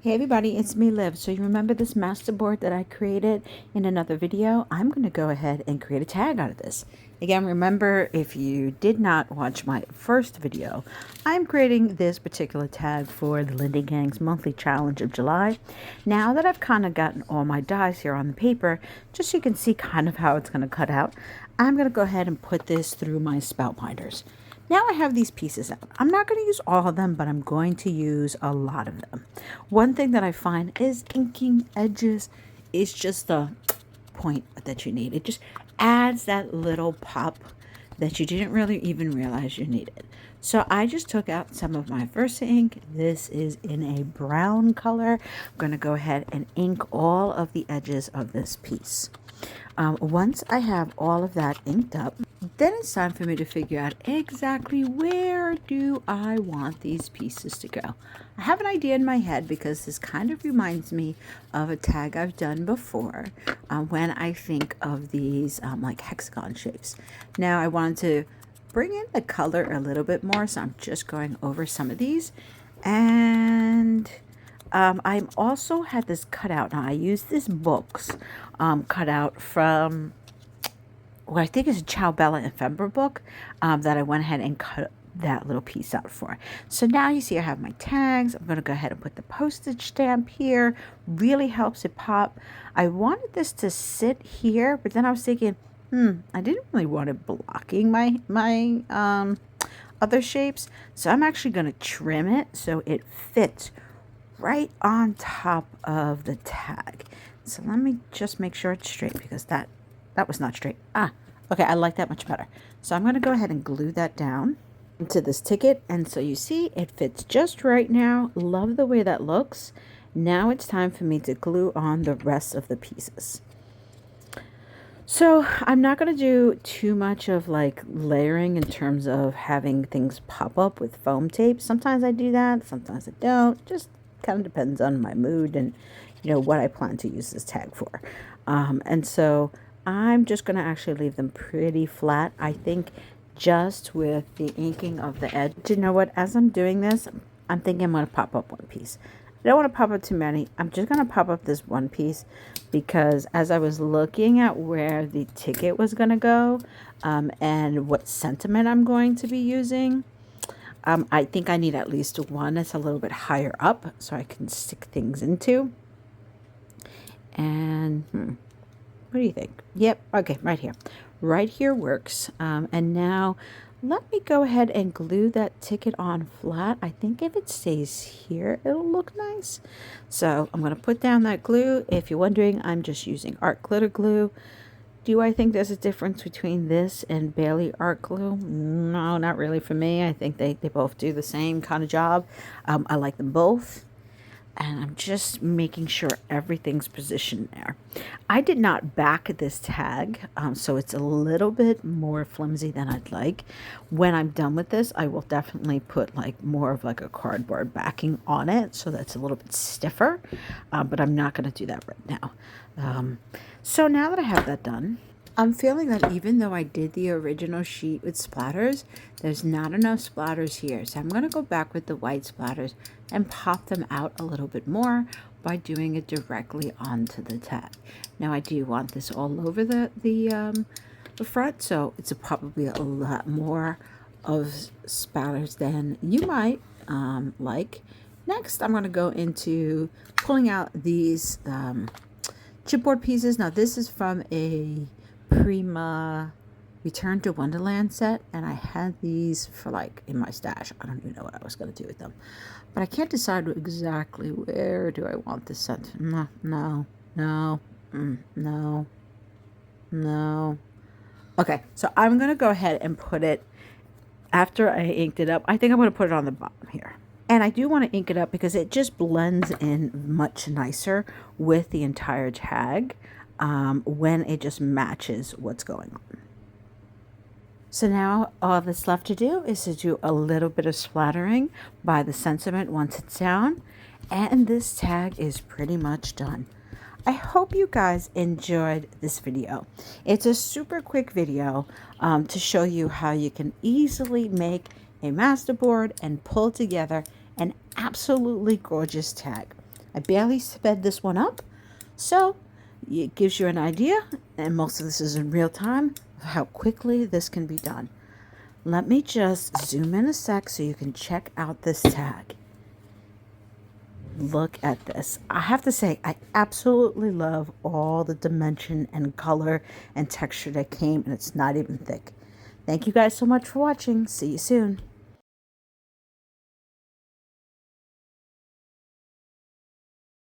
Hey everybody, it's me, Liv. So you remember this masterboard that I created in another video? I'm going to go ahead and create a tag out of this. Again, remember, if you did not watch my first video, I'm creating this particular tag for the lindysgang's monthly challenge of July. Now that I've kind of gotten all my dies here on the paper, just so you can see kind of how it's going to cut out, I'm going to go ahead and put this through my spout binders. Now I have these pieces out. I'm not going to use all of them, but I'm going to use a lot of them. One thing that I find is inking edges is just the point that you need. It just adds that little pop that you didn't really even realize you needed. So I just took out some of my Versa ink. This is in a brown color. I'm going to go ahead and ink all of the edges of this piece. Once I have all of that inked up, then it's time for me to figure out exactly where do I want these pieces to go. I have an idea in my head because this kind of reminds me of a tag I've done before when I think of these like hexagon shapes. Now I wanted to bring in the color a little bit more, so I'm just going over some of these. And I also had this cutout. Now I used this books cutout from what I think is a Ciao Bella and Fember book that I went ahead and cut that little piece out for. So now you see I have my tags. I'm going to go ahead and put the postage stamp here. Really helps it pop. I wanted this to sit here, but then I was thinking, I didn't really want it blocking my other shapes. So I'm actually going to trim it so it fits right on top of the tag. So let me just make sure it's straight because that was not straight. Okay, I like that much better. So I'm going to go ahead and glue that down into this ticket. And so you see it fits just right now. Love the way that looks. Now it's time for me to glue on the rest of the pieces. So I'm not going to do too much of like layering in terms of having things pop up with foam tape. Sometimes I do that, sometimes I don't. Just kind of depends on my mood and what I plan to use this tag for. And so I'm just going to actually leave them pretty flat. I think just with the inking of the edge. You know what? As I'm doing this, I'm thinking I'm going to pop up one piece. I don't want to pop up too many. I'm just going to pop up this one piece because as I was looking at where the ticket was going to go and what sentiment I'm going to be using, I think I need at least one that's a little bit higher up so I can stick things into. And what do you think? Yep. Okay. Right here. Right here works. And now let me go ahead and glue that ticket on flat. I think if it stays here, it'll look nice. So I'm going to put down that glue. If you're wondering, I'm just using art glitter glue. Do I think there's a difference between this and Bailey art glue? No, not really for me. I think they both do the same kind of job. I like them both. And I'm just making sure everything's positioned there. I did not back this tag, so it's a little bit more flimsy than I'd like. When I'm done with this, I will definitely put like more of like a cardboard backing on it, so that's a little bit stiffer, but I'm not going to do that right now. So now that I have that done, I'm feeling that even though I did the original sheet with splatters, there's not enough splatters here. So I'm going to go back with the white splatters and pop them out a little bit more by doing it directly onto the tag. Now I do want this all over the front, so it's probably a lot more of splatters than you might like. Next, I'm going to go into pulling out these chipboard pieces. Now this is from a Prima Return to Wonderland set, and I had these for like in my stash. I don't even know what I was going to do with them, but I can't decide exactly where do I want this sent. No. Okay, so I'm going to go ahead and put it after I inked it up. I think I'm going to put it on the bottom here. And I do want to ink it up because it just blends in much nicer with the entire tag when it just matches what's going on. So now all that's left to do is to do a little bit of splattering by the sentiment once it's down, and this tag is pretty much done. I hope you guys enjoyed this video. It's a super quick video to show you how you can easily make a masterboard and pull together an absolutely gorgeous tag. I barely sped this one up, so it gives you an idea, and most of this is in real time, of how quickly this can be done. Let me just zoom in a sec so you can check out this tag. Look at this. I have to say, I absolutely love all the dimension and color and texture that came, and it's not even thick. Thank you guys so much for watching. See you soon.